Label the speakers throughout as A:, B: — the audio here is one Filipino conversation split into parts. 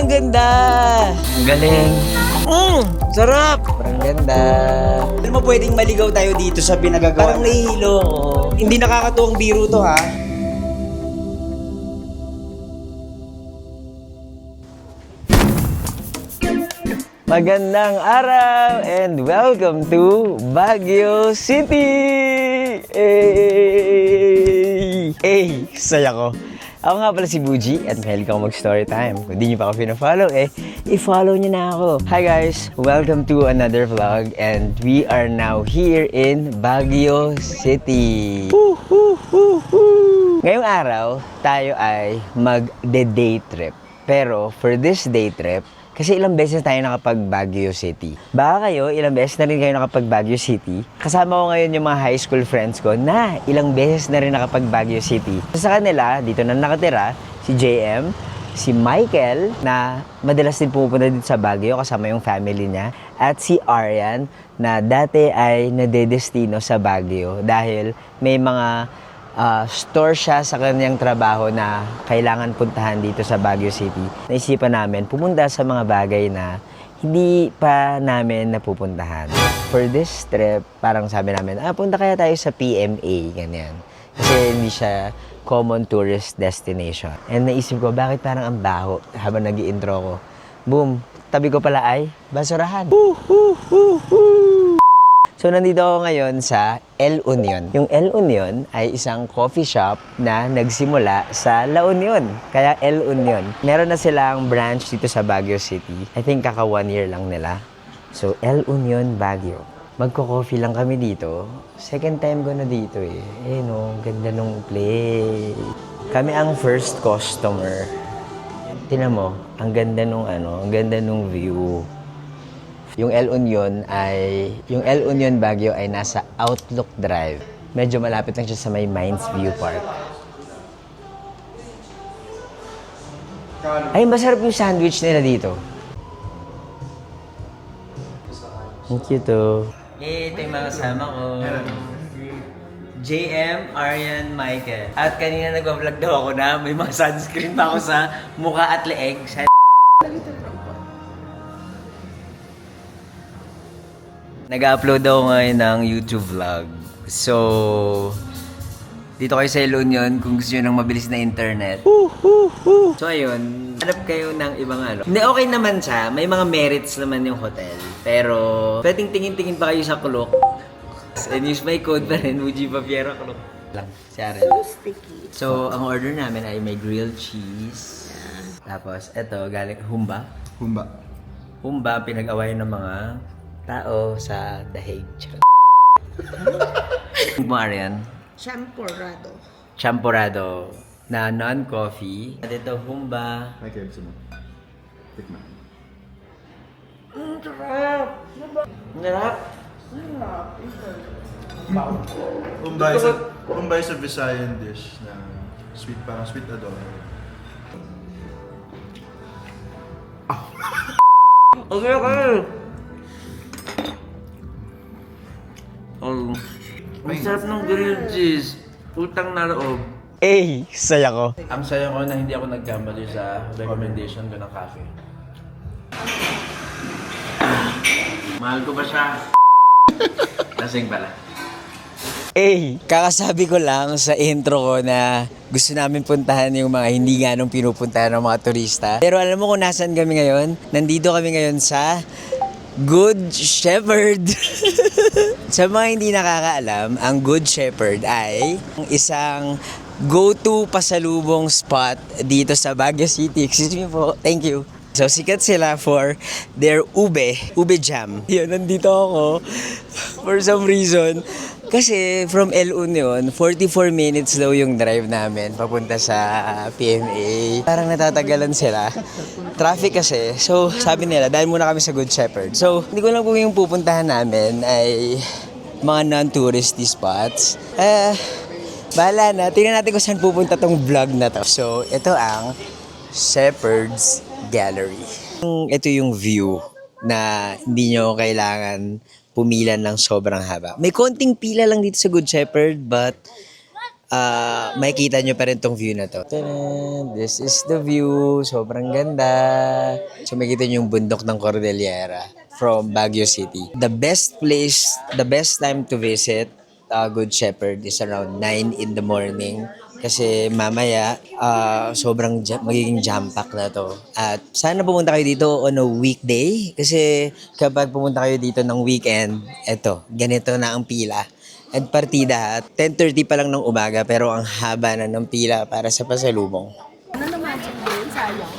A: ang ganda! Ang galing. Sarap! Parang ganda. Alam mo, pwedeng maligaw tayo dito sa pinagagawa. Parang nahihilo ako. Hindi nakakatuwang biro to, ha? Magandang araw and welcome to Baguio City! Hey, saya ko. Ako nga pala si Buji at mahilig ako mag-story time. Kung di nyo pa ako pina-follow, i-follow nyo na ako. Hi guys! Welcome to another vlog and we are now here in Baguio City. Ngayong araw, tayo ay mag-day trip. Pero for this day trip, kasi ilang beses tayo nakapag Baguio City. Baka kayo, ilang beses na rin kayo nakapag Baguio City. Kasama ko ngayon yung mga high school friends ko na ilang beses na rin nakapag Baguio City. Sa kanila, dito na nakatira, si JM, si Michael, na madalas din pumupunta dito sa Baguio kasama yung family niya, at si Aryan, na dati ay nadedestino sa Baguio dahil may mga store siya sa kanyang trabaho na kailangan puntahan dito sa Baguio City. Naisipan namin pumunta sa mga bagay na hindi pa namin napupuntahan. For this trip, parang sabi namin, punta kaya tayo sa PMA, ganyan. Kasi hindi siya common tourist destination. And naisip ko, bakit parang ang baho habang nag-i-intro ko? Boom! Tabi ko pala ay basurahan. So, nandito ako ngayon sa El Union. Yung El Union ay isang coffee shop na nagsimula sa La Union. Kaya El Union. Meron na silang branch dito sa Baguio City. I think kaka 1 year lang nila. So, El Union, Baguio. Magko-coffee lang kami dito. Second time ko na dito eh. No, ganda nung place. Kami ang first customer. Tingnan mo, ang ganda nung ang ganda nung view. Yung El Union Baguio ay nasa Outlook Drive. Medyo malapit lang siya sa may Mines View Park. Ay, masarap yung sandwich nila dito. Thank you to. Ito yung mga kasama ko. JM, Aryan, Michael. At kanina nag-vlog daw ako na may mga sunscreen pa ako sa mukha at leeg. Nag-upload ako ngayon ng YouTube vlog. So, dito kayo sa El Union kung gusto nyo ng mabilis na internet. So, ayun. Hanap kayo ng ibang Hindi, okay naman siya. May mga merits naman yung hotel. Pero, pwedeng tingin-tingin pa kayo sa Kulok. And use my code pa rin, Uji Papiero Kulok. Lang, si Aren.
B: So sticky.
A: So, ang order namin ay may grilled cheese. Tapos, eto, galing Humba. Humba, pinag-away ng mga tao sa dahig. Mo Arian? Champurrado na non-coffee. At ito, Humba.
C: Michael, gusto mo? Tikman.
A: Sarap! Sarap!
C: Humba is a Visayan dish na sweet, parang sweet adobo.
A: Okay. Ang sarap ng grilled cheese. Utang na loob. Saya ko.
D: Ang saya ko na hindi ako nagkamali sa recommendation ko ng cafe. Mahal ko ba siya? Lasing pala.
A: Kakasabi ko lang sa intro ko na gusto namin puntahan yung mga hindi ganong pinupuntahan ng mga turista. Pero alam mo kung nasaan kami ngayon? Nandito kami ngayon sa Good Shepherd. Sa mga hindi nakakaalam, ang Good Shepherd ay isang go-to pasalubong spot dito sa Baguio City. Excuse me po. Thank you. So, sikat sila for their ube jam. Yun, nandito ako for some reason. Kasi from El Union, 44 minutes daw yung drive namin papunta sa PMA. Parang natatagalan sila. Traffic kasi. So, sabi nila, dahil muna kami sa Good Shepherd. So, hindi ko lang kung yung pupuntahan namin ay mga non-touristy spots. Bahala na. Tingnan natin kung saan pupunta tong vlog na to. So, ito ang Shepherd's Gallery. Ito yung view na hindi nyo kailangan pumila ng sobrang haba. May konting pila lang dito sa Good Shepherd, but makikita nyo pa rin tong view na to. Tadaan! This is the view. Sobrang ganda. So makikita nyo yung bundok ng Cordillera from Baguio City. The best time to visit Good Shepherd is around 9 in the morning. Kasi mamaya, magiging jam-pack na to. At sana pumunta kayo dito on a weekday. Kasi kapag pumunta kayo dito ng weekend, eto, ganito na ang pila. At partida, 10:30 pa lang ng umaga, pero ang haba na ng pila para sa pasalubong.
B: Ano na magic din? Sayang.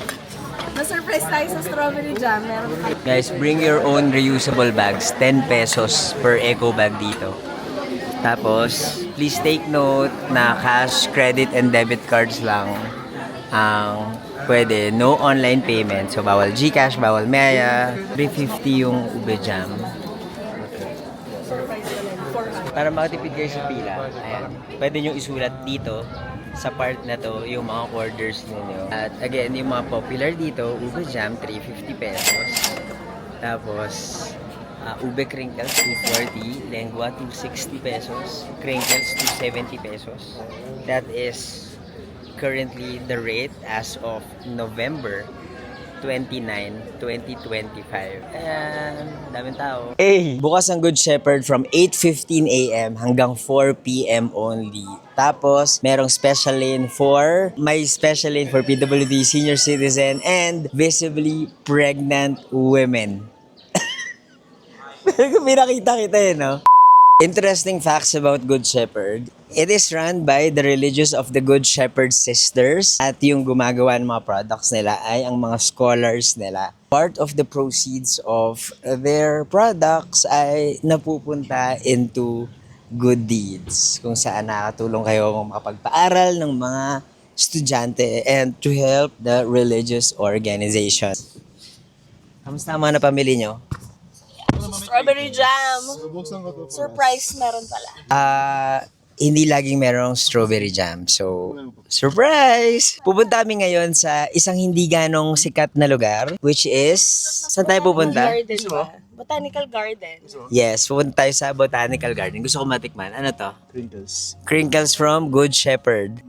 B: Na-surprise tayo sa strawberry jam. Meron ka.
A: Guys, bring your own reusable bags. 10 pesos per eco bag dito. Tapos, please take note na cash, credit, and debit cards lang ang pwede. No online payment. So, bawal GCash, bawal Maya. 350 yung ube jam. Para makatipid kayo sa pila, ayan, pwede nyo isulat dito sa part na to yung mga orders ninyo. At again, yung mga popular dito, ube jam, 350 pesos. Tapos, ube crinkles, 240. Lengua, 260 pesos. Crinkles, 270 pesos. That is currently the rate as of November 29, 2025. Ayan, daming tao. Bukas ang Good Shepherd from 8:15 a.m. hanggang 4 p.m. only. Tapos, merong may special lane for PWD, senior citizen, and visibly pregnant women. Pinakita kita no? Interesting facts about Good Shepherd. It is run by the religious of the Good Shepherd Sisters at yung gumagawa ng mga products nila ay ang mga scholars nila. Part of the proceeds of their products ay napupunta into good deeds kung saan nakatulong kayo makapagpaaral ng mga estudyante and to help the religious organization. Kamusta ang mga napamili nyo?
B: Strawberry jam. Surprise meron pala.
A: Hindi laging merong strawberry jam. So, surprise! Pupunta kami ngayon sa isang hindi ganong sikat na lugar, which is, saan tayo pupunta?
B: Garden ba? Botanical Garden.
A: Yes, pupunta tayo sa Botanical Garden. Gusto ko matikman. Ano to?
C: Crinkles.
A: Crinkles from Good Shepherd.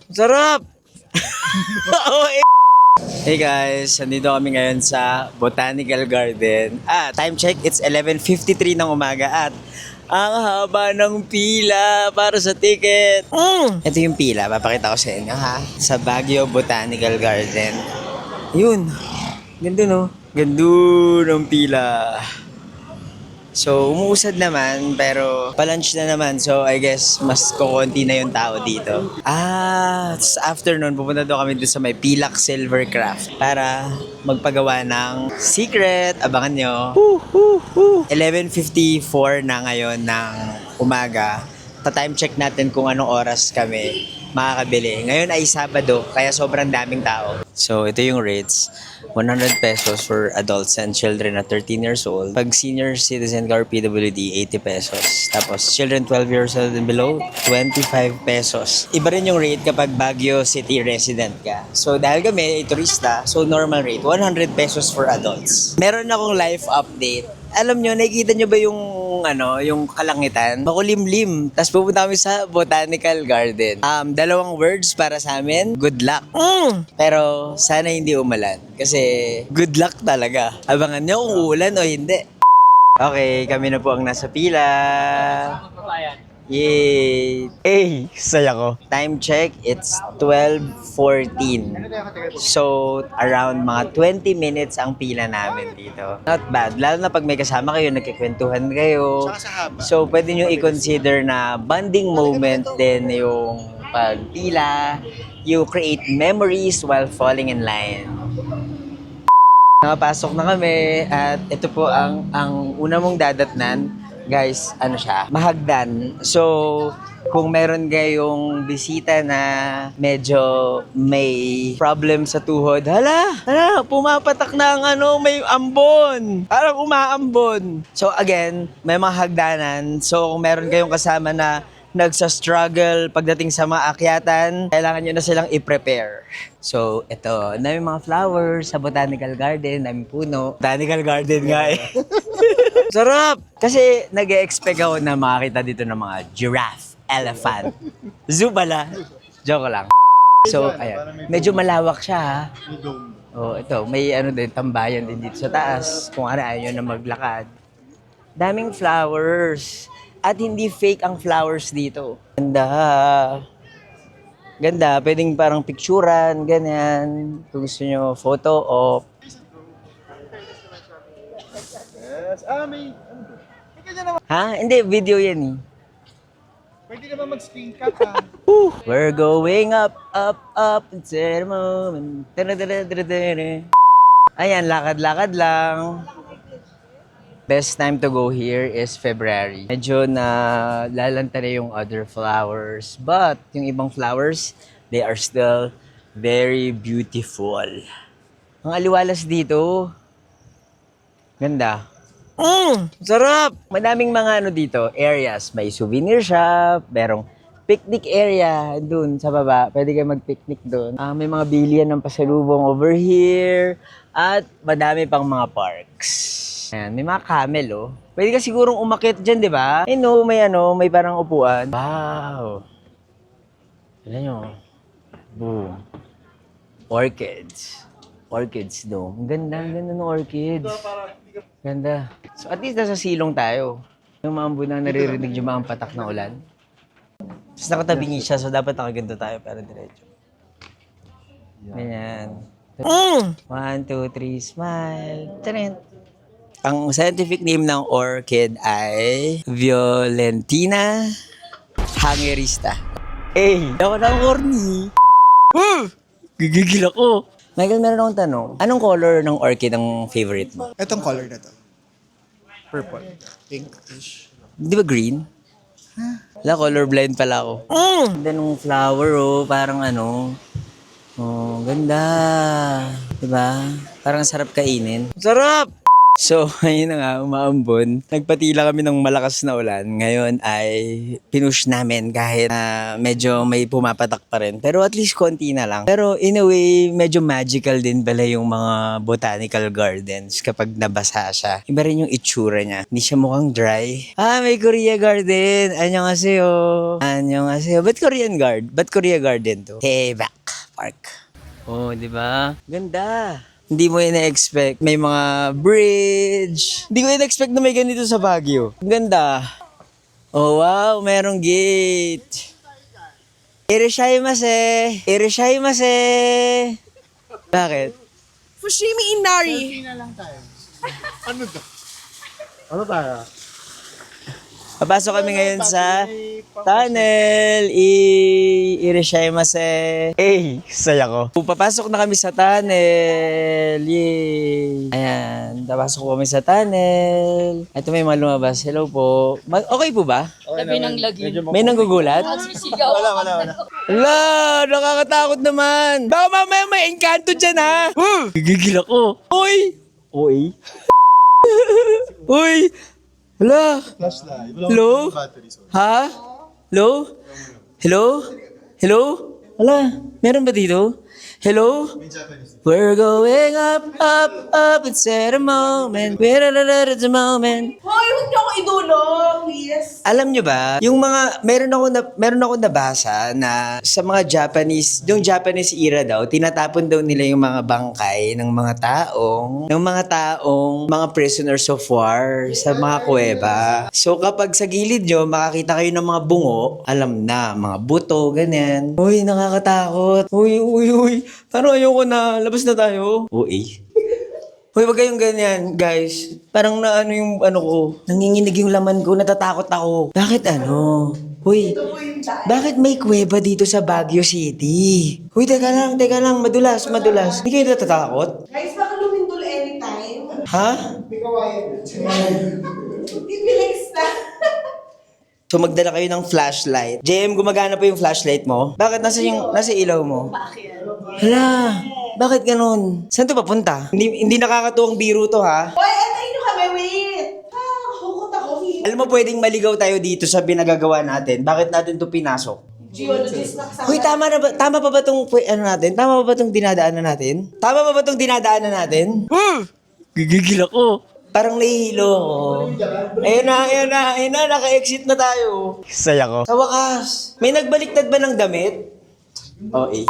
A: Sarap! Oh, Hey guys, nandito kami ngayon sa Botanical Garden. Time check, it's 11:53 ng umaga at ang haba ng pila para sa ticket. Ito yung pila, papakita ko sa inyo ha. Sa Baguio Botanical Garden. Yun, ganda no? Ganda ng pila. So, umuusad naman, pero pa-lunch na naman. So, I guess, mas kukunti na yung tao dito. After nun, pupunta daw kami doon sa may Pilak Silvercraft para magpagawa ng secret. Abangan nyo. 11:54 na ngayon ng umaga. Ta-time check natin kung anong oras kami makakabili. Ngayon ay Sabado, kaya sobrang daming tao. So, ito yung rates. 100 pesos for adults and children at 13 years old. Pag senior citizen ka or PWD, 80 pesos. Tapos children 12 years old and below, 25 pesos. Iba rin yung rate kapag Baguio City resident ka. So dahil kami ay turista, so normal rate, 100 pesos for adults. Meron akong life update. Alam nyo, nakikita nyo ba yung kalangitan? Makulimlim. Tapos pupunta kami sa Botanical Garden. 2 words para sa amin, good luck. Pero sana hindi umulan. Kasi good luck talaga. Abangan nyo kung uulan o hindi. Okay, kami na po ang nasa pila. Yay! Saya ko. Time check, it's 12:14. So, around mga 20 minutes ang pila namin dito. Not bad. Lalo na pag may kasama kayo, nagkikwentuhan kayo. So, pwede nyo i-consider na bonding moment din yung pagpila. You create memories while falling in line. Nakapasok na kami at ito po ang una mong dadatnan. Guys, mahagdan. So, kung meron kayong bisita na medyo may problem sa tuhod, pumapatak na ang may ambon. Parang umaambon. So, again, may mga hagdanan. So, kung meron kayong kasama na nagsa-struggle pagdating sa mga akyatan, kailangan nyo na silang i-prepare. So, ito, daming mga flowers sa Botanical Garden, daming puno. Botanical Garden nga Sarap! Kasi nag-expect ako na makakita dito ng mga giraffe, elephant. Zoo pala. Joke lang. So, ayan. Medyo malawak siya ha. Oh, ito, may ano din, tambayan din dito sa taas. Kung ano, ayaw na maglakad. Daming flowers. At hindi fake ang flowers dito. Ganda. Ganda. Pwedeng parang picturean, ganyan. Kung gusto nyo, photo op.
C: Yes. May...
A: Ha? Hindi, video yan eh.
C: Pwede naman mag-screen cap ha.
A: We're going up, up, up until the moment. Ayan, lakad-lakad lang. Best time to go here is February. Medyo na lalanta na yung other flowers. But yung ibang flowers, they are still very beautiful. Ang aliwalas dito. Ganda. Sarap! Madaming mga ano dito, areas. May souvenir shop, merong picnic area dun sa baba. Pwede kayo mag-picnic dun. May mga bilihan ng pasalubong over here. At madami pang mga parks. Ayan, may mga camel, oh. Pwede ka sigurong umakit dyan, di ba? May parang upuan. Wow! Alam nyo. Boom. Orchids. Orchids, no? Ang ganda ng orchids. Ganda. So at least nasa silong tayo. Yung maambo na naririnig yung mga patak na ulan. Tapos nakatabingi siya, so dapat nakaganto tayo para diretso. Ganyan. 1, 2, 3, smile. Tarin. Ang scientific name ng orchid ay Violentina hangerista. Ako na corny. Gigigil ako. Michael, meron akong tanong. Anong color ng orchid ang favorite mo?
E: Itong color na to. Purple. Pinkish.
A: Di ba green? Wala, colorblind pala ako. Ganda nung flower, oh. Parang ano. Oh, ganda. Diba? Parang sarap kainin. Sarap! So, ayun na nga, umaambon. Nagpatila kami ng malakas na ulan. Ngayon ay pinush namin kahit medyo may pumapatak pa rin. Pero at least konti na lang. Pero in a way, medyo magical din pala yung mga botanical gardens kapag nabasa siya. Iba rin yung itsura niya. Hindi siya mukhang dry. May Korea garden. Annyeonghaseyo. Annyeonghaseyo. Ba't Korean garden? Ba't Korea garden to? Haebaek Park. Oh, di ba? Ganda. Hindi mo ina-expect. May mga bridge. Hindi ko ina-expect na may ganito sa Baguio. Ang ganda. Oh, wow. Merong gate. Irashaimase. Irashaimase. Bakit?
B: Fushimi Inari.
C: Ano tayo?
A: Papasok kami ngayon sa tunnel. Irashaimase. Saya ko. Papasok na kami sa tunnel. Yay! Ayan, papasok ko kami sa tunnel. Ito may mga lumabas. Hello po. Okay po ba?
F: Tabi ng lagi.
A: May nanggugulat?
F: Wala.
A: Hala, nakakatakot naman. Baka mamaya may engkanto dyan, ha? Gigigil ako. Uy! Uy! Uy! Hala!
C: Flashlight.
A: Hello? Ha? Hello? Hello? Hello? Hala, meron ba dito? Hello? We're going up, up, up, it's at a moment. We're at a moment.
B: Hoy, huwag niyo ako idulog, please.
A: Alam nyo ba, yung mga, meron ako nabasa na sa mga Japanese, yung Japanese era daw, tinatapon daw nila yung mga bangkay ng mga taong, mga prisoners of war sa mga kuweba. So kapag sa gilid nyo, makakita kayo ng mga bungo, alam na, mga buto, ganyan. Uy, nakakatakot. Uy. Parang ayoko na, labas na tayo. Uy. Hoy, wag kayong ganyan, guys. Parang na ano yung ano ko. Nanginginig yung laman ko, natatakot ako. Bakit ano? Hoy, bakit may kuweba dito sa Baguio City? Hoy, teka lang, madulas. Hindi kayo natatakot?
B: Guys, baka lumindol anytime.
A: Ha?
B: Bibilis na.
A: So magdala kayo ng flashlight. JM, gumagana pa yung flashlight mo? Bakit nasa ilaw mo?
B: Bakit?
A: Hala, bakit ganun? Saan to papunta? Hindi nakakatuwang biro to, ha?
B: Hoy, antayin niyo kami, wait. Hukot ako.
A: Alam mo, pwedeng maligaw tayo dito sa pinagagawa natin. Bakit natin to pinasok?
B: Geologist na kasama.
A: Hoy, tama pa ba tong dinadaanan natin? Gigigil ako. Parang nahihilo ako. Ayun na, naka-exit na tayo. Saya ko. Sa wakas, may nagbaliktad ba ng damit? Oh, eh.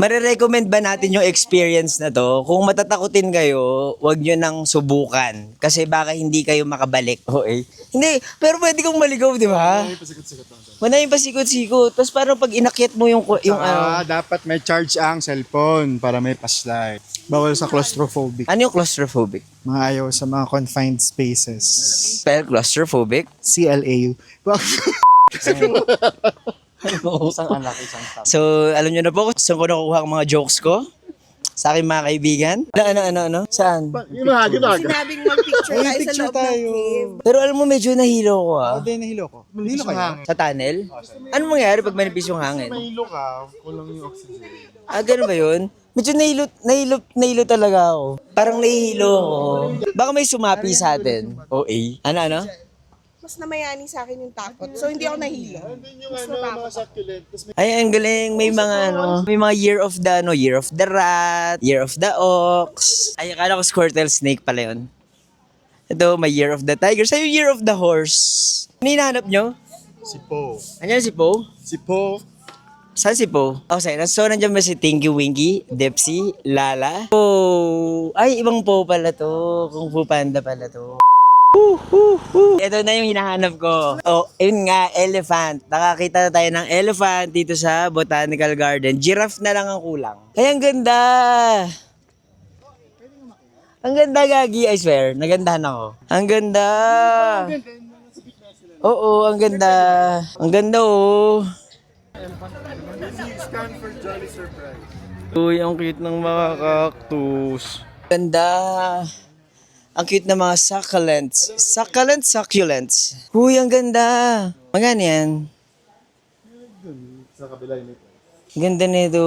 A: Marirecommend ba natin yung experience na to? Kung matatakutin kayo, wag nyo nang subukan. Kasi baka hindi kayo makabalik. Okay. Hindi, pero pwede kang maligaw, di ba? Manayang pasikot-sikot. Tapos parang pag inakyat mo yung ano.
E: Dapat may charge ang cellphone para may flashlight. Bawal sa claustrophobic.
A: Ano yung claustrophobic?
E: Mga ayaw sa mga confined spaces.
A: Spell claustrophobic?
E: CLAU.
D: Isang anak, isang tao.
A: So, alam nyo na po kung saan ko nakukuha ang mga jokes ko? Sa aking mga kaibigan? Ano? Saan?
E: Yung mga ginaga.
B: Sinabing mag-picture tayo sa
E: picture
B: loob ng
E: tayo.
B: cave.
A: Pero alam mo, medyo nahilo ko
E: Hindi, nahilo ko. Nahilo kayo?
A: Sa tunnel? Ano mangyayari pag manipis yung hangin?
E: Nahilo ka, kulang yung oxygen.
A: Ganun ba yun? Medyo nahilo talaga ako. Parang nahihilo ako. Baka may sumapi sa atin. OA. Ano?
B: Mas namayani sa akin yung takot. So, hindi ako nahilo. Mas natakot.
A: Ay, ang galing. May mga year of the rat, year of the ox. Ay, akala ko squirtle snake pala yun. Ito, may year of the tiger. Sa'yo, year of the horse. Ano hinahanap nyo?
E: Si Po.
A: Andiyan si Po?
E: Si Po.
A: Saan si Po? Oh, sorry. So, nandiyan ba si Tinky Winky, Dipsy, Lala? Po. Ay, ibang Po pala to. Kung Fu Panda pala to. Ito na yung hinahanap ko. Oh, yun nga, elephant. Nakakita na tayo ng elephant dito sa Botanical Garden. Giraffe na lang ang kulang. Ay, ang ganda! Ang ganda, Gagi. I swear, nagandahan ako. Ang ganda! Oo, ang ganda. Ang ganda, oh.
E: Stand for Jolly Surprise.
A: Uy, ang cute ng mga cactus. Ganda. Ang cute ng mga succulents. Succulents. Uy, ang ganda. Magkano yan?
E: Sa kabila yun ito.
A: Ganda nito.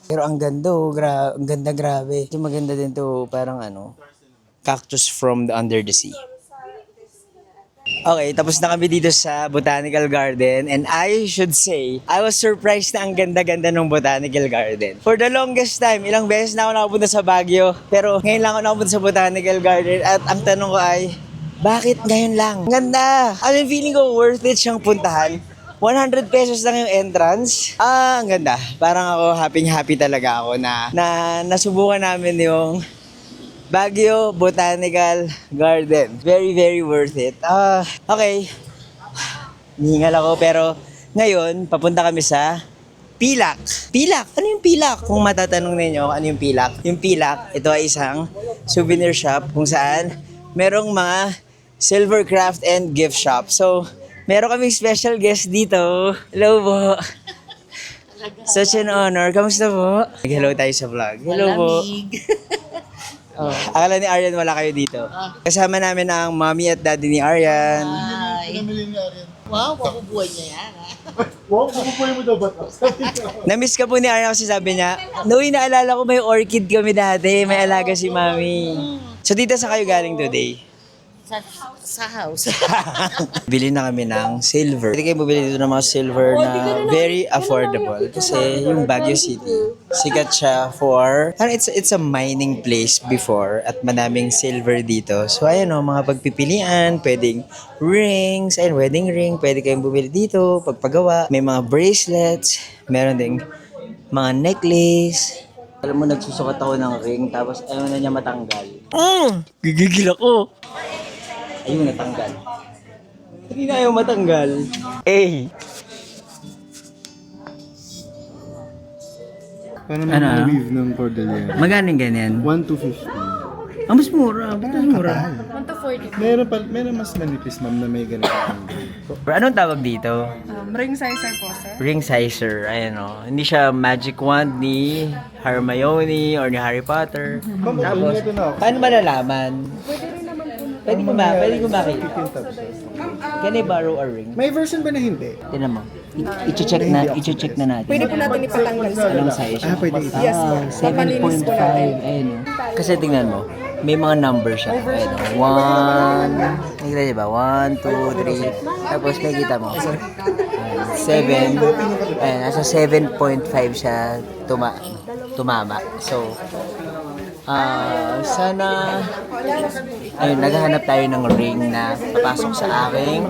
A: Pero ang ganda, ang ganda, grabe. Ito maganda din to, parang cactus from under the sea. Okay, tapos na kami dito sa Botanical Garden and I should say, I was surprised na ang ganda-ganda ng Botanical Garden. For the longest time, ilang beses na ako nakapunta sa Baguio, pero ngayon lang ako nakapunta sa Botanical Garden at ang tanong ko ay, bakit ngayon lang? Ang ganda! Ang feeling ko worth it siyang puntahan. 100 pesos lang yung entrance. Ang ganda. Parang ako happy talaga ako na nasubukan namin yung Baguio Botanical Garden. Very worth it. Okay. Hihingal ako pero ngayon papunta kami sa Pilak. Pilak? Ano yung Pilak? Kung matatanong ninyo ano yung Pilak. Yung Pilak, ito ay isang souvenir shop kung saan merong mga silver craft and gift shop. So, meron kaming special guest dito. Hello po. Such an honor. Kamusta po? Hello tayo sa vlog. Hello po. Akala ni Aryan wala kayo dito. Kasama namin ang mommy at daddy ni Aryan.
F: Wow, mabubuhay niya yan.
E: Wow, mabubuhay mo daw ba?
A: Na-miss ka po ni Aryan kasi sabi niya, Noy, naalala ko may orchid kami dati. May alaga si mami. So dito sa kayo galing today?
F: Sa house.
A: Bili na kami ng silver. Pwede kayo bumili dito ng mga silver na very affordable. Kasi yung Baguio City, sikat siya for, it's a mining place before at madaming silver dito. So ayan o, mga pagpipilian, pwedeng rings, ayun, wedding ring, pwede kayong bumili dito, pagpagawa. May mga bracelets, meron ding mga necklace. Alam mo, nagsusukat ako ng ring, tapos ayaw na niya matanggal. Gigigil ako. Ayun, natanggal. Hindi na ayaw matanggal. Eh.
E: Paano
A: Ano?
E: weave ng cordillera?
A: Magkano ganyan?
E: 1 to 50.
A: Mas mura. Ba't mas mura?
E: Meron mas manipis, ma'am, na may ganito.
A: Anong tawag dito?
B: Ring sizer po, sir.
A: Ring sizer. Ayan o. Hindi siya magic wand ni Hermione or ni Harry Potter. Tapos,
E: ito na ako.
A: paano malalaman? Pwede ko makita. Can I borrow a ring?
E: May version ba na hindi?
A: Tinan mo. I-check na natin.
B: Pwede po natin ipatanggal sa
A: Anong size siya?
E: Pwede ito.
B: Yes po. Papalinis
A: 7.5.
B: po natin.
A: Ayun o. Kasi tingnan mo. may mga number siya. Ayan, 1, nakikita niyo ba? 1, 2, 3. Tapos may kita mo. 7. Ayan, nasa 7.5 siya tumama. So, sana, ayun, naghahanap tayo ng ring na papasok sa aking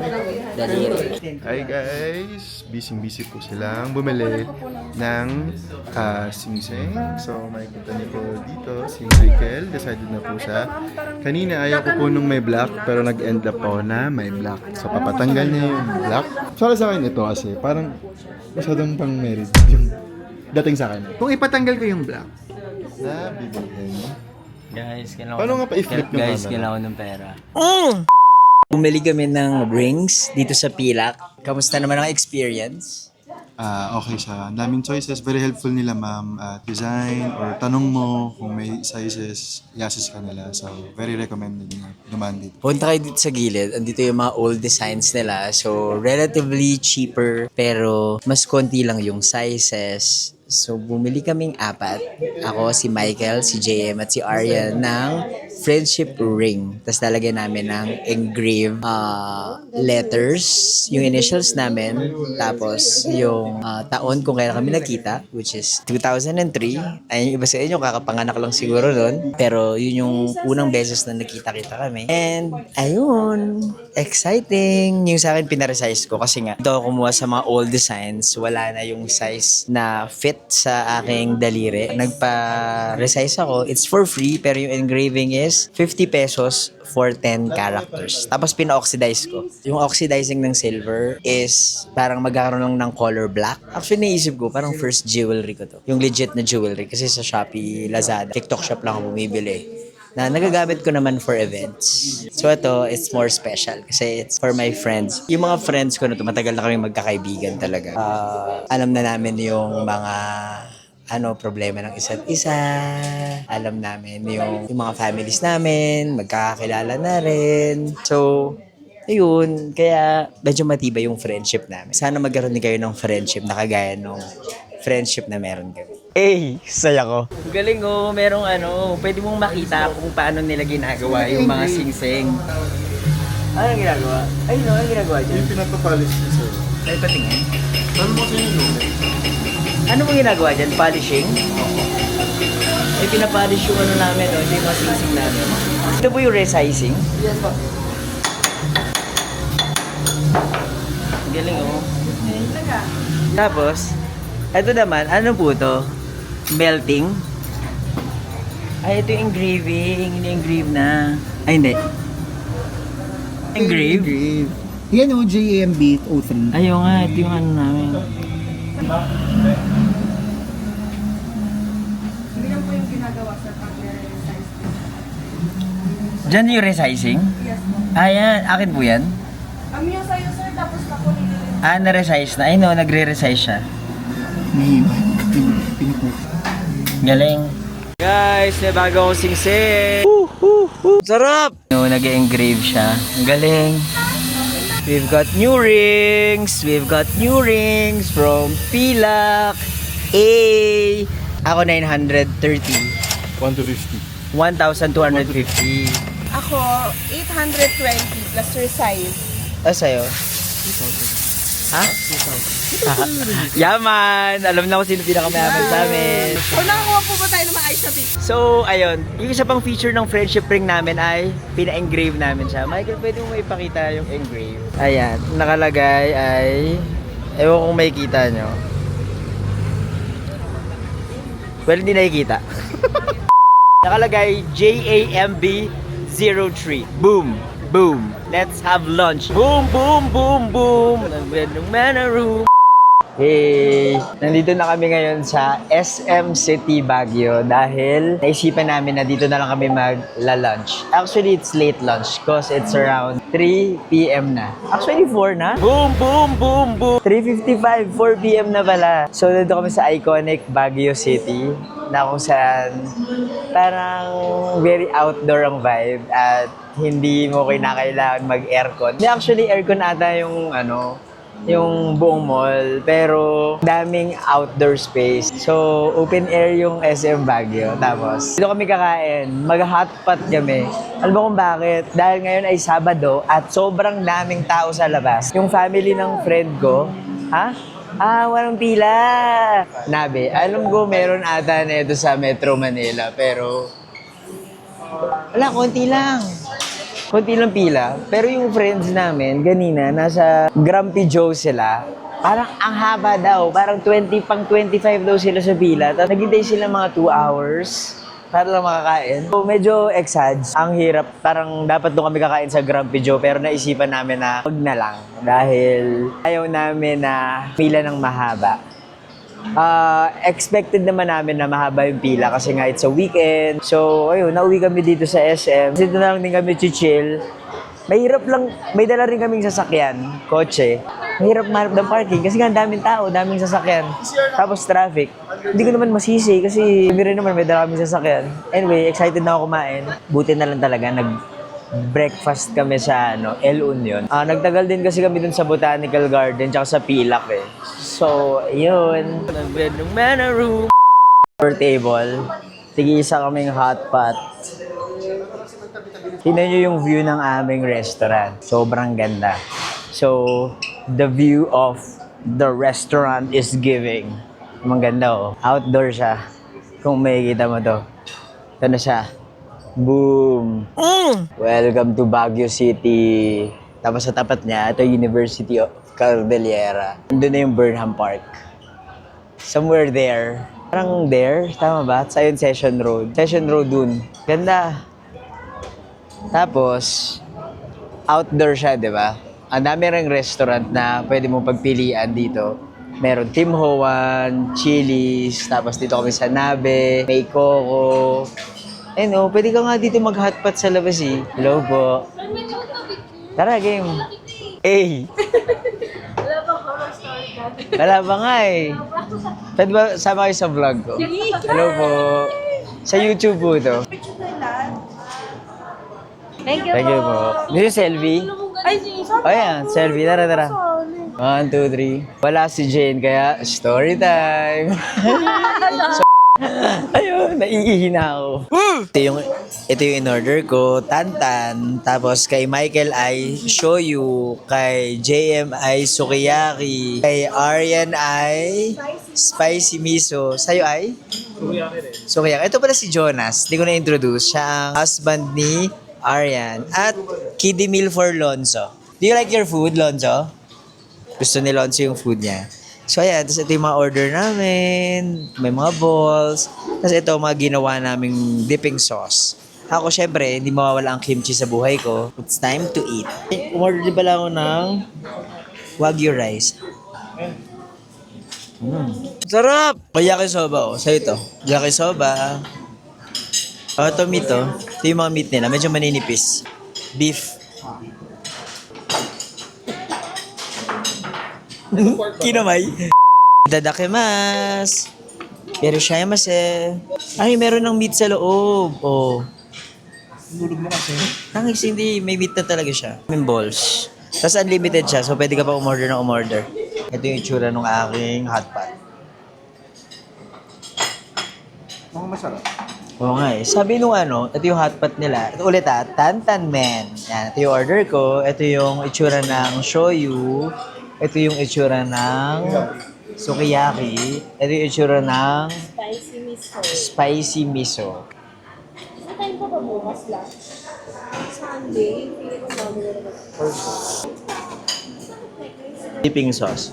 A: daliri.
C: Hi guys! Busy po silang bumili ng singsing. So makikita niyo po dito si Michael. Decided na po siya. Kanina ayaw ko po nung may black pero nag-end up po na may black. So papatanggal niya yung black. Para sa akin ito kasi parang masyadong pang married yung dating sa akin. Kung ipatanggal ko yung black, na bibilhin mo.
A: Guys, kailangan
C: Paano nga pa i-flip yung
A: guys,
C: camera?
A: kailangan ng pera. Bumili kami ng rings dito sa Pilak. Kamusta naman ang experience?
C: Okay siya. Ang daming choices. Very helpful nila, ma'am. Design or tanong mo kung may sizes, i-assist ka nila. So, very recommended na dumaan dito.
A: Punta kayo dito sa gilid. Andito yung mga old designs nila. So, relatively cheaper. Pero, mas konti lang yung sizes. So, bumili kaming 4. Ako, si Michael, si JM, at si Aryan ng friendship ring. Tapos lalagyan namin ng engraved letters, yung initials namin. Tapos, yung taon kung kailan kami nagkita, which is 2003. Ay, yung iba sa inyo, kakapanganak lang siguro nun. Pero, yun yung unang beses na nakita-kita kami. And, ayun, exciting. Yung sa akin, pinaresize ko kasi nga, ito ako kumuha sa mga old designs. Wala na yung size na fit sa aking daliri. Nagpa-resize ako. It's for free, pero yung engraving is 50 pesos for 10 characters. Tapos pina-oxidize ko. Yung oxidizing ng silver is parang magkakaroon lang ng color black. Actually, naisip ko, parang first jewelry ko to. Yung legit na jewelry. Kasi sa Shopee, Lazada, TikTok shop lang ako bumibili. Na nagagamit ko naman for events. So ito, it's more special kasi it's for my friends. Yung mga friends ko na ito, matagal na kami magkakaibigan talaga. Alam na namin yung mga problema ng isa't isa. Alam namin yung mga families namin, magkakakilala na rin. So, ayun, kaya medyo matibay yung friendship namin. Sana magkaroon din kayo ng friendship na kagaya nung friendship na meron kami. Saya ko. Galing merong pwede mong makita kung paano nila ginagawa yung mga sing-sing. Ano ang ginagawa? Ano ginagawa dyan?
C: Yung pinapapalis niya, sir.
A: Ay, patingin.
C: Paano mo sa inyo?
A: Ano mong ginagawa dyan? Polishing? Ay, pinapolish yung namin, ito yung mga sing-sing namin. Ito po yung resizing?
B: Yes po.
A: Galing Tapos, ito naman, ano po to? Melting? Ay, ito yung engraving. Ini-engrave na. Ay, hindi. Engrave?
G: Yan o, JMB 03.
A: Ayaw nga, ito yung namin.
B: Hindi lang po yung ginagawa sa pag-resize.
A: Diyan yung resizing?
B: Yes po.
A: Ayan, akin po yan.
B: Yung sa'yo, sir, tapos nakunin nila.
A: Na-resize na. Ay, no, nagre-resize siya.
G: May pinipot.
A: Galing. Guys, may bago akong sing-sing. Sarap! No, nag-engrave siya. Ang galing. We've got new rings. We've got new rings from Pilak. Ako 930.
C: 1 to 50.
A: 1,250.
B: Ako, 820 plus resize.
A: Sa'yo? Ha? Yaman! Alam na ko sino pinakamayaman sa amin.
B: So, nakakuha po ba tayo ng maayos na picture?
A: So, ayun. Yung isa pang feature ng friendship ring namin ay pina-engrave namin siya. Michael, pwede mo ipakita yung engrave? Ayan. Nakalagay ay... Ewan kung makikita nyo. Well, hindi nakikita. Nakalagay JAMB 03. Boom! Boom! Let's have lunch. Boom! Boom! Boom! Boom! Nagwedong manor room. Hey! Nandito na kami ngayon sa SM City, Baguio dahil naisipan namin na dito na lang kami magla-lunch. Actually, it's late lunch because it's around 3 p.m. na. Actually, 4 na. Boom! Boom! Boom! Boom! 3:55, 4 p.m. na pala. So, nandito kami sa iconic Baguio City na kung saan parang very outdoor ang vibe at hindi mo kinakailangan mag-aircon. Actually, aircon ata yung yung buong mall, pero daming outdoor space. So, open air yung SM Baguio. Tapos, dito kami kakain. Mag-hotpot kami. Alam mo kung bakit? Dahil ngayon ay Sabado at sobrang daming tao sa labas. Yung family ng friend ko, walang pila. Nabe, alam ko meron ata na ito sa Metro Manila, pero wala, konti lang. Konti lang pila. Pero yung friends namin, ganina, nasa Grumpy Joe sila. Parang ang haba daw. Parang 25 daw sila sa pila. Tapos naghintay sila mga 2 hours para lang makakain. So medyo exads. Ang hirap. Parang dapat doon kami kakain sa Grumpy Joe. Pero naisipan namin na wag na lang. Dahil ayaw namin na pila ng mahaba. Expected naman namin na mahaba yung pila kasi nga it's a weekend. So, ayun, nauwi kami dito sa SM. Dito na lang din kami chill. Mahirap lang, may dala rin kaming sasakyan, kotse. Mahirap mahanap ng parking kasi nga daming tao, daming sasakyan. Tapos traffic. Hindi ko naman masisi kasi hindi rin naman may dala kaming sasakyan. Anyway, excited na ako kumain. Buti na lang talaga, breakfast kami sa El Union. Nagtagal din kasi kami dun sa Botanical Garden tsaka sa Pilak eh. So, yun. Nag-bread ng manor room. Table. Tig-isa kaming hot pot. Tingnan nyo yung view ng aming restaurant. Sobrang ganda. So, the view of the restaurant is giving. Ang ganda oh. Outdoor siya. Kung makikita mo to. Ito na siya. Boom! Welcome to Baguio City. Tapos sa tapat niya, ito University of Cordillera. Doon na yung Burnham Park. Somewhere there. Parang there, tama ba? Sa yun, Session Road. Session Road dun. Ganda. Tapos, outdoor siya, di ba? Ang dami ring restaurant na pwede mong pagpilian dito. Meron Tim Hoan, Chili's, tapos dito kami sa Nabe, may Coco. Pwede ka nga dito mag-hotpot sa labas eh. Hello po. Tara, game. Eh. Wala pa nga eh. Pwede ba sama kayo sa vlog ko? Hello po. Sa YouTube po to.
B: Thank you
A: Thank you po. Gusto yung selfie?
B: Ay,
A: O yan, selfie. Tara, tara. 1, 2, 3. Wala si Jane, kaya story time. Ayun, naiihi na ako. Ito yung in-order ko, tantan. Tapos kay Michael ay shoyu. Kay JM ay sukiyaki. Kay Aryan ay spicy miso. Sa'yo ay? Sukiyaki. Ito pala si Jonas. Hindi ko na-introduce. Siya ang husband ni Aryan. At kiddie meal for Lonzo. Do you like your food, Lonzo? Gusto ni Lonzo yung food niya. So ayan, tapos ito yung mga order namin, may mga balls, tapos ito mga ginawa naming dipping sauce. Ako syempre, hindi mawawala ang kimchi sa buhay ko. It's time to eat. Umorder din pala ako ng Wagyu rice. Sarap! May yakisoba oh, sa ito. Yakisoba. Ito meat oh. Ito yung mga meat nila, medyo maninipis. Beef. Kinamay. Dadakimasu. Pero siya ay meron ng meat sa loob. Oh. Dulog mo kasi. Tangis, hindi. May meat na talaga siya. May balls. Tapos unlimited siya, so pwede ka pa umorder ng umorder. Ito yung itsura ng aking hotpot.
E: Mukhang masarap.
A: Oo nga eh. Sabi nung ito yung hotpot nila. Ito ulit Tantan Men. Yan, ito yung order ko. Ito yung itsura ng shoyu. Ito yung itsura ng sukiyaki. Ito yung itsura ng spicy miso.
B: Saan pa ba bukas lang? Sunday.
A: Dipping sauce.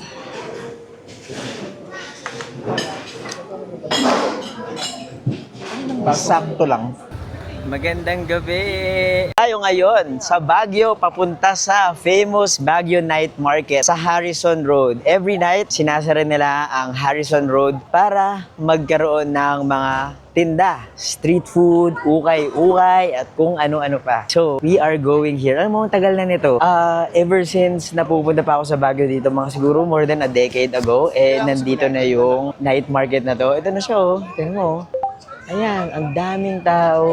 A: Sakto lang. Magandang gabi! Tayo ngayon sa Baguio, papunta sa famous Baguio Night Market sa Harrison Road. Every night, sinasara nila ang Harrison Road para magkaroon ng mga tinda, street food, ukay-ukay, at kung ano-ano pa. So, we are going here. Alam mo, tagal na nito. Ever since napupunta pa ako sa Baguio dito, mga siguro more than a decade ago, nandito na yung night market na to. Ito na siya, oh. Tingnan mo. Ayan, ang daming tao.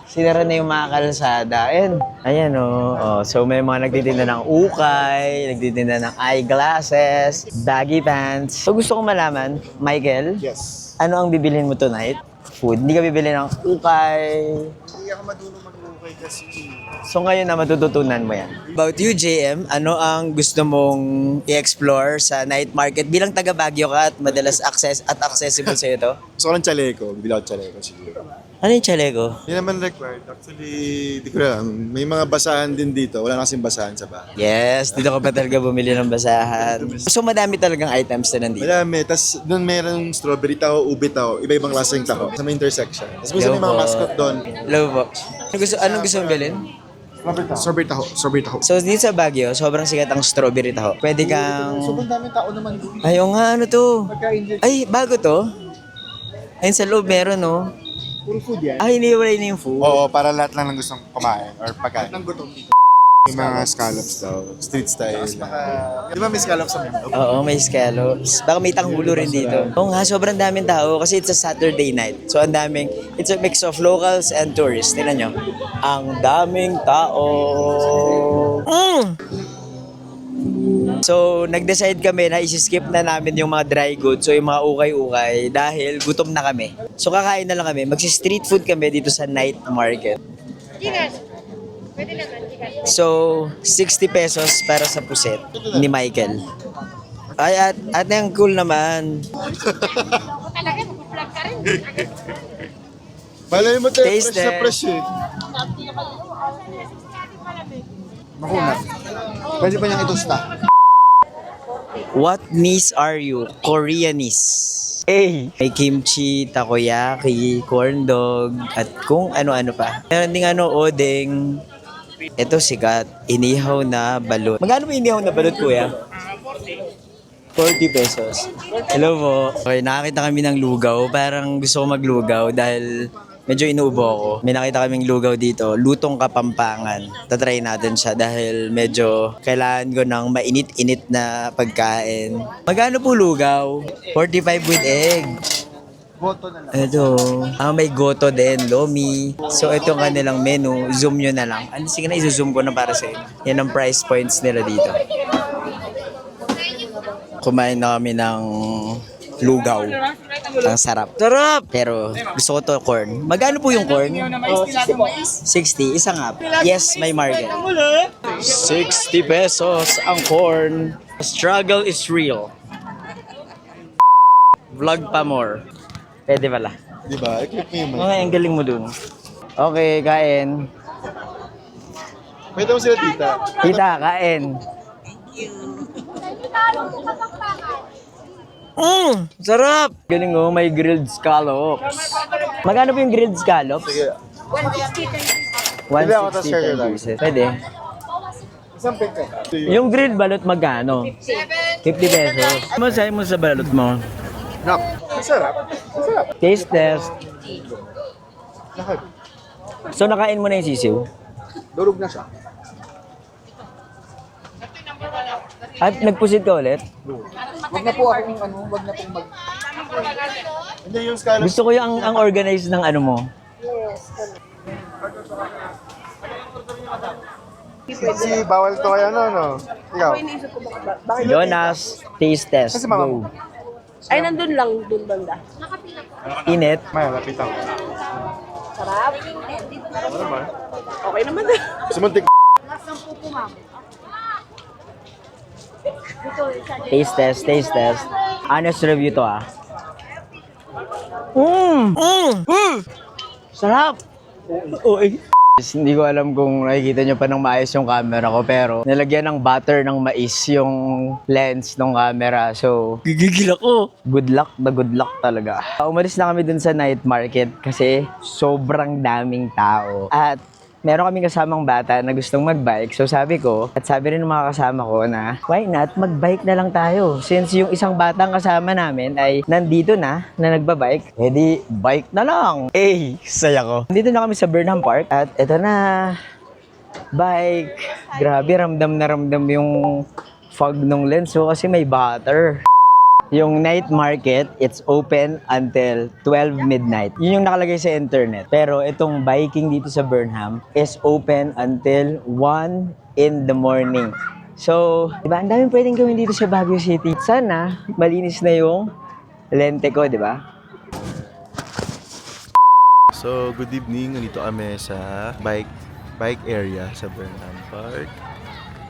A: Sinara na yung mga kalsada. And, ayan oh. So may mga nagtitinda ng ukay, nagtitinda ng eyeglasses, baggy pants. So gusto ko malaman, Michael,
E: Yes.
A: ano ang bibilhin mo tonight? Food. Hindi ka bibili ng ukay.
E: Hindi ako madunong mag-ukay kasi.
A: So ngayon na matututunan mo yan. About you, JM, ano ang gusto mong i-explore sa night market? Bilang taga Baguio ka at madalas accessible sa'yo to?
E: Gusto ko ng chaleco. Bibili ako ng chaleco siguro.
A: Ano yung chaleco?
E: Hindi naman required. Actually, di ko alam. May mga basahan din dito. Wala na kasing basahan sa bahay.
A: Yes, dito ka pa talaga bumili ng basahan. So madami talagang items na nandito.
E: Madami. Tapos doon merong strawberry taho, ube taho, iba-ibang klaseng taho sa may intersection. Tapos minsan may mga
A: Yo po.
E: mascot doon.
A: Hello po. Anong gusto mong bilhin?
E: Strawberry taho. Strawberry taho.
A: So dito sa Baguio, sobrang sikat ang strawberry taho. Pwede kang...
G: Sobrang daming tao naman doon.
A: Ay, oo nga, ano to?
G: Pagkain din.
A: Ay, bago to? Ayun sa loob, meron, no?
G: Puro food yan.
A: Ay, iniwalay na yung food.
E: Oo, para lahat lang ng gustong kumain or pagkain.
G: Ang gutom dito.
E: May mga scallops daw. Street style. Di ba may scallops sa menu?
A: Oo, may scallops. Baka may tanghulo rin dito. Oo nga, sobrang daming tao kasi it's a Saturday night. So, ang daming, it's a mix of locals and tourists. Tingnan nyo. Ang daming tao. So, nag-decide kami na isi-skip na namin yung mga dry goods, so yung mga ukay-ukay, dahil gutom na kami. So, kakain na lang kami. Magsi-street food kami dito sa night market. So, 60 pesos para sa puset ni Michael. Ay, at ang cool naman.
E: Malay mo tayo,
A: Taste
E: fresh na
A: it.
E: fresh eh.
G: Makuna. Pwede pa niyang itosta.
A: What niece are you? Koreanese. A. May kimchi, takoyaki, corn dog, at kung ano-ano pa. Meron ding odeng. Ito sikat, inihaw na balot. Magkano ba inihaw na balot, kuya? 40 pesos. Hello po. Okay, nakakita kami ng lugaw. Parang gusto ko maglugaw dahil medyo inuubo ako. May nakita kaming lugaw dito, lutong Kapampangan. Tatry natin siya dahil medyo kailangan ko ng mainit-init na pagkain. Magkano po lugaw? 45 with egg.
G: Boto na lang.
A: Ito, may goto din, lomi. So ito ang kanilang menu, zoom nyo na lang. Sige na, i-zoom ko na para sa inyo. Yan ang price points nila dito. Kumain na kami ng lugaw. Ang sarap. Sarap! Pero gusto ko to corn. Magkano po yung corn? 60. Isa nga. Yes, may market. 60 pesos ang corn. Struggle is real. Vlog pa more. Pwede pala.
E: Di ba? I-click mo yung mic.
A: Okay, ang galing mo dun. Okay, kain.
E: Pwede mo sila tita.
A: Kita, kain. Sarap! Galing oh, may grilled scallops. Magkano po yung grilled scallops?
E: Sige.
A: 160
E: Pwede ako, tapos share lang.
A: pieces. Pwede.
E: Isang peke.
A: Yung grilled balot magkano? 50 pesos. Masaya mo sa balot mo.
E: Nak. Masarap. Masarap.
A: Taste test.
E: Lahat.
A: So nakain mo na yung sisiw?
G: Durog na siya.
A: At nagpusit ka ulit?
G: Wag na po akong wag na pong mag...
E: Hindi yung scallops.
A: Gusto ko yung ang organize ng ano mo.
E: Si bawal to kaya no? Ikaw.
A: Jonas, taste test.
E: Kasi mama mo.
A: Go.
B: Ay, nandun lang, dun banda.
A: Init.
E: Maya, lapit ako.
B: Sarap.
E: Ano naman?
B: Okay naman.
E: Sumuntik.
A: Taste test, taste test. Honest review to ah. Sarap! Uy. Hindi ko alam kung nakikita nyo pa ng maayos yung camera ko pero nilagyan ng butter ng mais yung lens ng camera. So, gigigil ako. Good luck talaga. Umalis na kami dun sa night market kasi sobrang daming tao. At meron kaming kasamang bata na gustong magbike. So sabi ko, at sabi rin ng mga kasama ko na, why not magbike na lang tayo? Since yung isang batang kasama namin ay nandito na nagbabike, edi bike na lang. Saya ko. Nandito na kami sa Burnham Park at eto na, bike. Grabe, ramdam na ramdam yung fog ng lens kasi may butter. yung night market, it's open until 12 midnight. Yun yung nakalagay sa internet. Pero itong biking dito sa Burnham is open until 1 in the morning. So, di ba, ang daming pwedeng gawin dito sa Baguio City. Sana, malinis na yung lente ko, di ba?
C: So, good evening. Nandito kami sa bike area sa Burnham Park.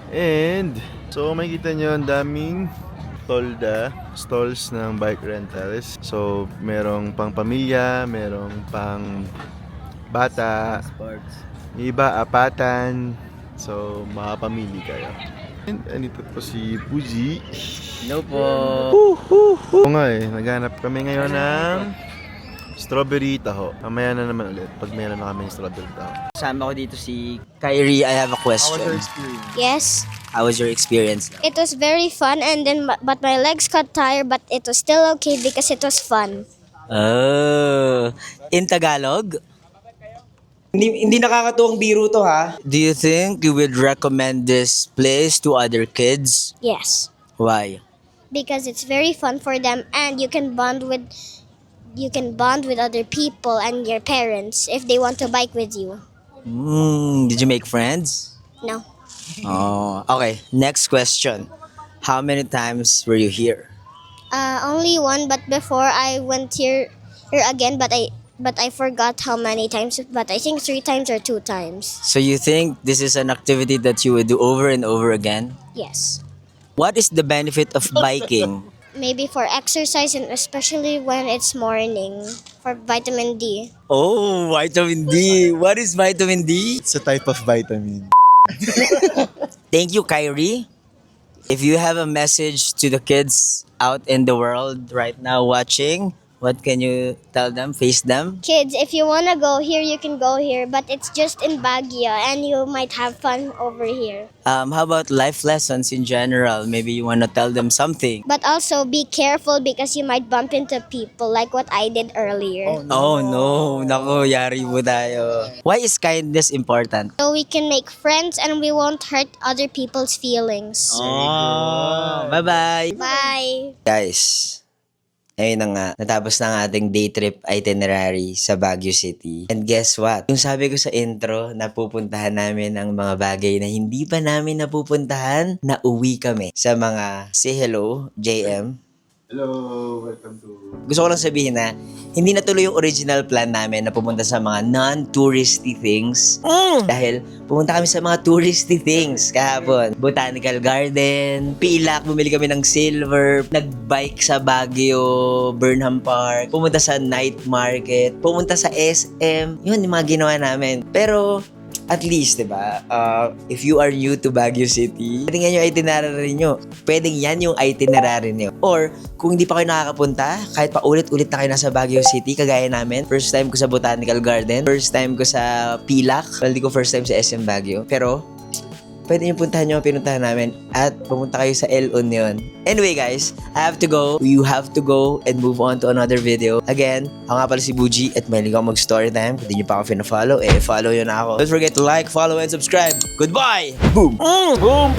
C: And, so makikita nyo ang daming stalls ng bike rentals. So, merong pang pamilya, merong pang bata, yung iba apatan. So, makapamili kayo. And, andito po si Puji.
A: No po.
C: Oo nga naghanap kami ngayon ng strawberry taho. Mamaya na naman ulit pag meron na kami strawberry taho.
A: Kasama ko dito si Kyrie. I have a question.
H: Yes,
A: How was your experience?
H: it was very fun, and then but my legs got tired, but it was still okay because it was fun.
A: Oh, in Tagalog? Hindi nakakatuwang biro to ha. Do you think you would recommend this place to other kids?
H: Yes,
A: Why?
H: because it's very fun for them, and you can bond with other people and your parents if they want to bike with you.
A: Did you make friends?
H: No,
A: Oh, okay. Next question. How many times were you here?
H: only one, but before I went here again, but I forgot how many times, but I think 3 times or 2 times.
A: So you think this is an activity that you would do over and over again?
H: Yes.
A: What is the benefit of biking?
H: Maybe for exercise, and especially when it's morning, for vitamin D.
A: Oh, vitamin D. What is vitamin D?
E: It's a type of vitamin.
A: Thank you, Kyrie. If you have a message to the kids out in the world right now watching, what can you tell them, face them?
H: Kids, if you want to go here, you can go here, but it's just in Baguio, and you might have fun over here.
A: How about life lessons in general? Maybe you want to tell them something.
H: But also be careful because you might bump into people like what I did earlier.
A: Oh no, nako, yari po tayo. Why is kindness important?
H: So we can make friends and we won't hurt other people's feelings.
A: Oh, bye-bye.
H: Bye.
A: Guys, ayun na nga, natapos na ang ating day trip itinerary sa Baguio City. And guess what? Yung sabi ko sa intro, napupuntahan namin ang mga bagay na hindi pa namin napupuntahan, na uwi kami sa mga say hello, JM.
C: Hello, welcome to...
A: Gusto ko lang sabihin na hindi natuloy yung original plan namin na pumunta sa mga non-touristy things. Dahil pumunta kami sa mga touristy things kahapon. Botanical Garden, Pilak, bumili kami ng silver, nag-bike sa Baguio, Burnham Park, pumunta sa night market, pumunta sa SM. Yun yung mga ginawa namin. Pero at least, diba, if you are new to Baguio City, pwedeng yan yung itinerary nyo. Pwedeng yan yung itinerary nyo. Or, kung hindi pa kayo nakakapunta, kahit pa ulit-ulit na kayo nasa Baguio City, kagaya namin, first time ko sa Botanical Garden, first time ko sa Pilak, well, di ko first time sa SM Baguio. Pero, pwede nyo puntahan yung pinuntahan namin at pumunta kayo sa El Union. Anyway guys, I have to go. You have to go and move on to another video. Again, ako nga pala si Buji at mahilig ako mag-story time. Kung di nyo pa ako follow, follow yun na ako. Don't forget to like, follow, and subscribe. Goodbye! Boom! Boom!